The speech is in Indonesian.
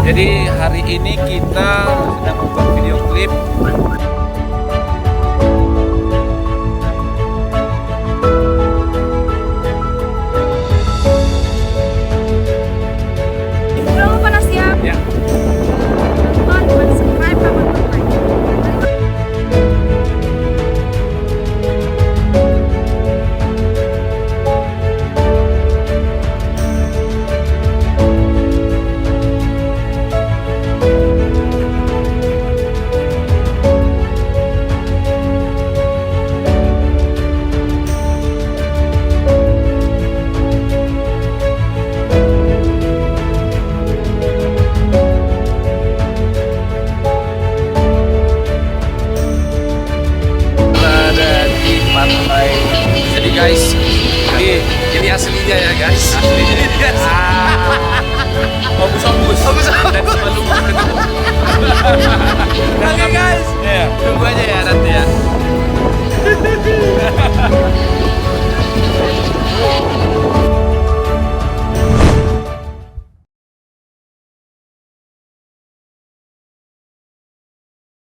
Jadi hari ini kita sedang membuat video klip. Jangan lupa siap. Ya. Tonton, subscribe, sama like. Jadi guys, ini aslinya ya guys. Aslinya. Ombus. Dan sebelum ketemu. Oke guys. Tunggu aja